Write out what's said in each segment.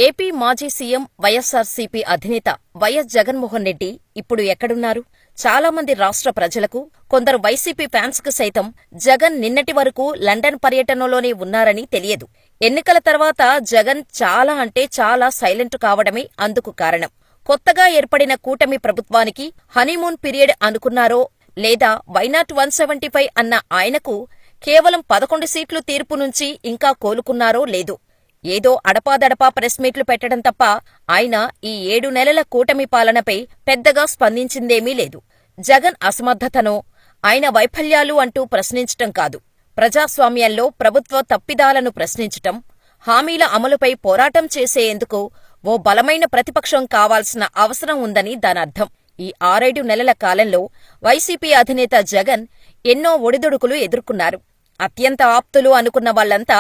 AP మాజీ CM YSRCP అధినేత YS Jaganmohan Reddy ఇప్పుడు ఎక్కడున్నారు? చాలామంది రాష్ట్ర ప్రజలకు, కొందరు వైసీపీ ఫ్యాన్స్ కు సైతం జగన్ నిన్నటి వరకు లండన్ పర్యటనలోనే ఉన్నారని తెలియదు. ఎన్నికల తర్వాత జగన్ చాలా అంటే చాలా సైలెంట్ కావడమే అందుకు కారణం. కొత్తగా ఏర్పడిన కూటమి ప్రభుత్వానికి హనీమూన్ పీరియడ్ అనుకున్నారో లేదా వైనాట్ 175 అన్న ఆయనకు కేవలం 11 సీట్లు తీర్పు నుంచి ఇంకా కోలుకున్నారో లేదో. ఏదో అడపాదడపా ప్రెస్ మీట్లు పెట్టడం తప్ప ఆయన ఈ 7 నెలల కూటమి పాలనపై పెద్దగా స్పందించిందేమీ లేదు. జగన్ అసమర్థతనో, ఆయన వైఫల్యాలు అంటూ ప్రశ్నించటం కాదు, ప్రజాస్వామ్యంలో ప్రభుత్వ తప్పిదాలను ప్రశ్నించటం, హామీల అమలుపై పోరాటం చేసేందుకు ఓ బలమైన ప్రతిపక్షం కావాల్సిన అవసరం ఉందని దానర్థం. ఈ 6-7 నెలల కాలంలో వైసీపీ అధినేత జగన్ ఎన్నో ఒడిదుడుకులు ఎదుర్కొన్నారు. అత్యంత ఆప్తులు అనుకున్న వాళ్లంతా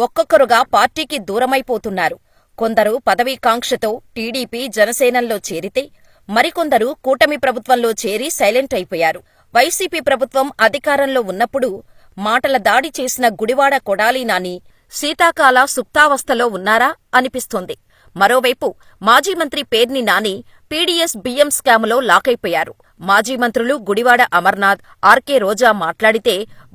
ఒక్కొక్కరుగా పార్టీకి దూరమైపోతున్నారు. కొందరు పదవీకాంక్షతో టీడీపీ, జనసేనల్లో చేరితే, మరికొందరు కూటమి ప్రభుత్వంలో చేరి సైలెంట్ అయిపోయారు. వైసీపీ ప్రభుత్వం అధికారంలో ఉన్నప్పుడు మాటల దాడి చేసిన గుడివాడ కొడాలి నాని శీతాకాల సుప్తావస్థలో ఉన్నారా అనిపిస్తోంది. మరోవైపు మాజీ మంత్రి పేర్ని నాని పీడీఎస్ బియ్యం స్కాములో లాకైపోయారు. మాజీ మంత్రులు గుడివాడ అమర్నాథ్, ఆర్కే రోజా మాట్లాడితే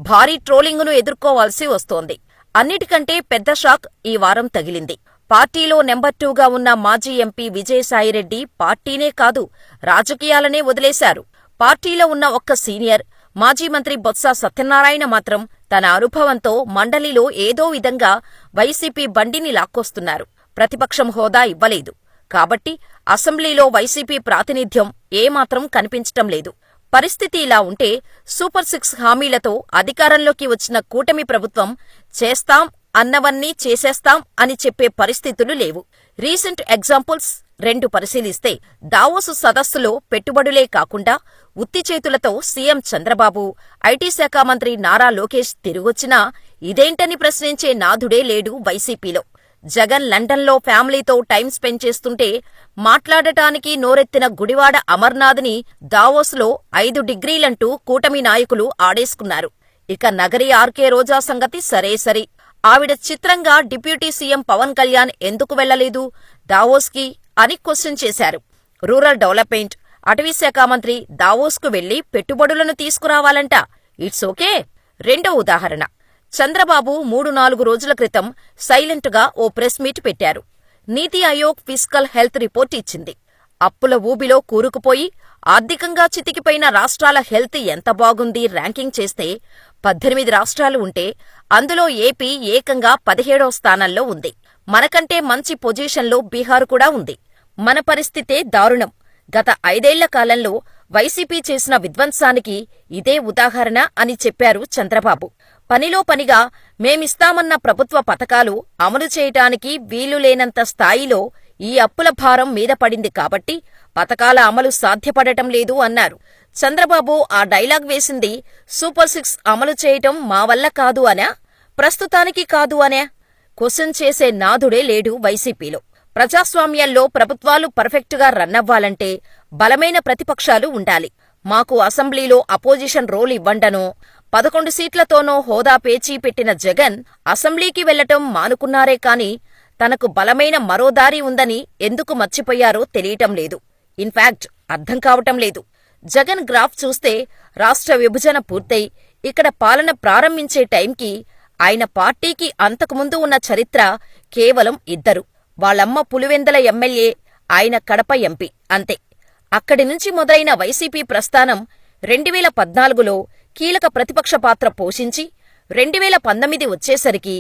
భారీ ట్రోలింగును ఎదుర్కోవాల్సి వస్తోంది. అన్నిటికంటే పెద్ద షాక్ ఈ వారం తగిలింది. పార్టీలో నెంబర్ 2గా ఉన్న మాజీ ఎంపీ విజయసాయిరెడ్డి పార్టీనే కాదు, రాజకీయాలనే వదిలేశారు. పార్టీలో ఉన్న ఒక్క సీనియర్ మాజీ మంత్రి బొత్స సత్యనారాయణ మాత్రం తన అనుభవంతో మండలిలో ఏదో విధంగా వైసీపీ బండిని లాక్కొస్తున్నారు. ప్రతిపక్షం హోదా ఇవ్వలేదు కాబట్టి అసెంబ్లీలో వైసీపీ ప్రాతినిధ్యం ఏమాత్రం కనిపించటం లేదు. పరిస్థితి ఇలా ఉంటే సూపర్ 6 హామీలతో అధికారంలోకి వచ్చిన కూటమి ప్రభుత్వం చేస్తాం అన్నవన్నీ చేసేస్తాం అని చెప్పే పరిస్థితులు లేవు. రీసెంట్ ఎగ్జాంపుల్స్ 2 పరిశీలిస్తే, దావోసు సదస్సులో పెట్టుబడులే కాకుండా ఉత్తి చేతులతో సీఎం చంద్రబాబు, ఐటీ శాఖ మంత్రి నారా లోకేష్ తిరిగొచ్చినా ఇదేంటని ప్రశ్నించే నాథుడే లేడు వైసీపీలో. జగన్ లండన్లో ఫ్యామిలీతో టైం స్పెండ్ చేస్తుంటే మాట్లాడటానికి నోరెత్తిన గుడివాడ అమర్నాథ్ని దావోస్లో 5 డిగ్రీలంటూ కూటమి నాయకులు ఆడేసుకున్నారు. ఇక నగరి ఆర్కే రోజా సంగతి సరే, ఆవిడ చిత్రంగా డిప్యూటీ సీఎం పవన్ కళ్యాణ్ ఎందుకు వెళ్లలేదు దావోస్కి అని క్వశ్చన్ చేశారు. రూరల్ డెవలప్మెంట్, అటవీశాఖ మంత్రి దావోస్కు వెళ్లి పెట్టుబడులను తీసుకురావాలంట. It's okay. రెండో ఉదాహరణ, చంద్రబాబు 3-4 రోజుల క్రితం సైలెంట్గా ఓ ప్రెస్ మీట్ పెట్టారు. నీతి ఆయోగ్ ఫిస్కల్ హెల్త్ రిపోర్ట్ ఇచ్చింది. అప్పుల ఊబిలో కూరుకుపోయి ఆర్థికంగా చితికిపోయిన రాష్ట్రాల హెల్త్ ఎంత బాగుంది ర్యాంకింగ్ చేస్తే 18 రాష్ట్రాలు ఉంటే అందులో ఏపీ ఏకంగా 17వ స్థానంలో ఉంది. మనకంటే మంచి పొజిషన్లో బీహార్ కూడా ఉంది. మన పరిస్థితే దారుణం. గత 5 ఏళ్ల కాలంలో వైసీపీ చేసిన విధ్వంసానికి ఇదే ఉదాహరణ అని చెప్పారు చంద్రబాబు. పనిలో పనిగా మేమిస్తామన్న ప్రభుత్వ పథకాలు అమలు చేయటానికి వీలులేనంత స్థాయిలో ఈ అప్పుల భారం మీద పడింది కాబట్టి పథకాల అమలు సాధ్యపడటం లేదు అన్నారు. చంద్రబాబు ఆ డైలాగ్ వేసింది సూపర్ 6 అమలు చేయటం మా వల్ల కాదు అనా, ప్రస్తుతానికి కాదు అనా? క్వశ్చన్ చేసే నాథుడే లేడు వైసీపీలో. ప్రజాస్వామ్యంలో ప్రభుత్వాలు పర్ఫెక్టుగా రన్నవ్వాలంటే బలమైన ప్రతిపక్షాలు ఉండాలి. మాకు అసెంబ్లీలో అపోజిషన్ రోల్ ఇవ్వండనో, 11 సీట్లతోనో హోదా పేచీ పెట్టిన జగన్ అసెంబ్లీకి వెళ్లటం మానుకున్నారే కాని తనకు బలమైన మరో దారి ఉందని ఎందుకు మర్చిపోయారో తెలియటం లేదు. ఇన్ఫాక్ట్ అర్థం కావటం లేదు. జగన్ గ్రాఫ్ చూస్తే రాష్ట్ర విభజన పూర్తయి ఇక్కడ పాలన ప్రారంభించే టైంకి ఆయన పార్టీకి అంతకుముందు ఉన్న చరిత్ర కేవలం 2. వాళ్ళమ్మ పులివెందల ఎమ్మెల్యే, ఆయన కడప ఎంపీ, అంతే. అక్కడి నుంచి మొదలైన వైసీపీ ప్రస్థానం 2014లో కీలక ప్రతిపక్ష పాత్ర పోషించి 2019 వచ్చేసరికి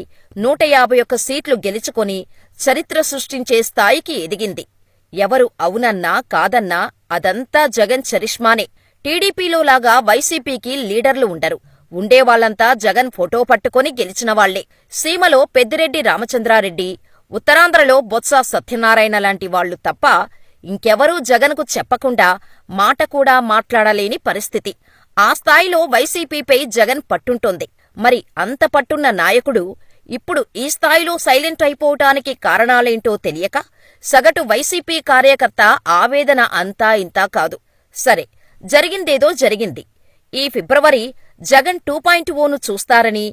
151 సీట్లు గెలుచుకొని చరిత్ర సృష్టించే స్థాయికి ఎదిగింది. ఎవరు అవునన్నా కాదన్నా అదంతా జగన్ చరిష్మానే. టీడీపీలోలాగా వైసీపీకి లీడర్లు ఉండరు. ఉండేవాళ్లంతా జగన్ ఫోటో పట్టుకొని గెలిచినవాళ్లే. సీమలో పెద్దిరెడ్డి రామచంద్రారెడ్డి, ఉత్తరాంధ్రలో బొత్స సత్యనారాయణ లాంటి వాళ్లు తప్ప ఇంకెవరూ జగన్కు చెప్పకుండా మాట కూడా మాట్లాడలేని పరిస్థితి. ఆ స్థాయిలో వైసీపీపై జగన్ పట్టుంటోంది. మరి అంత పట్టున్న నాయకుడు ఇప్పుడు ఈ స్థాయిలో సైలెంట్ అయిపోవటానికి కారణాలేంటో తెలియక సగటు వైసీపీ కార్యకర్త ఆవేదన అంతా ఇంతా కాదు. సరే, జరిగిందేదో జరిగింది. ఈ ఫిబ్రవరి జగన్ 2.0ను చూస్తారని,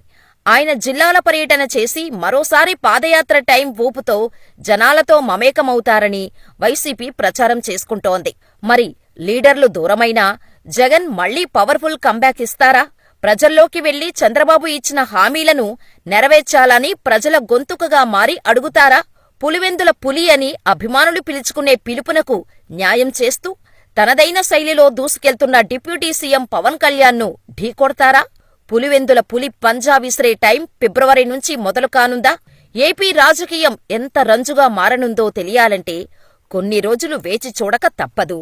ఆయన జిల్లాల పర్యటన చేసి మరోసారి పాదయాత్ర టైం ఊపుతో జనాలతో మమేకమవుతారని వైసీపీ ప్రచారం చేసుకుంటోంది. మరి లీడర్లు దూరమైనా జగన్ మళ్లీ పవర్ఫుల్ కంబ్యాక్ ఇస్తారా? ప్రజల్లోకి వెళ్లి చంద్రబాబు ఇచ్చిన హామీలను నెరవేర్చాలని ప్రజల గొంతుకగా మారి అడుగుతారా? పులివెందుల పులి అని అభిమానులు పిలుచుకునే పిలుపునకు న్యాయం చేస్తూ తనదైన శైలిలో దూసుకెళ్తున్న డిప్యూటీ సీఎం పవన్ కళ్యాణ్ను ఢీకొడతారా? పులివెందుల పులి పంజా విసిరే టైం ఫిబ్రవరి నుంచి మొదలు కానుందా? ఏపీ రాజకీయం ఎంత రంజుగా మారనుందో తెలియాలంటే కొన్ని రోజులు వేచి చూడక తప్పదు.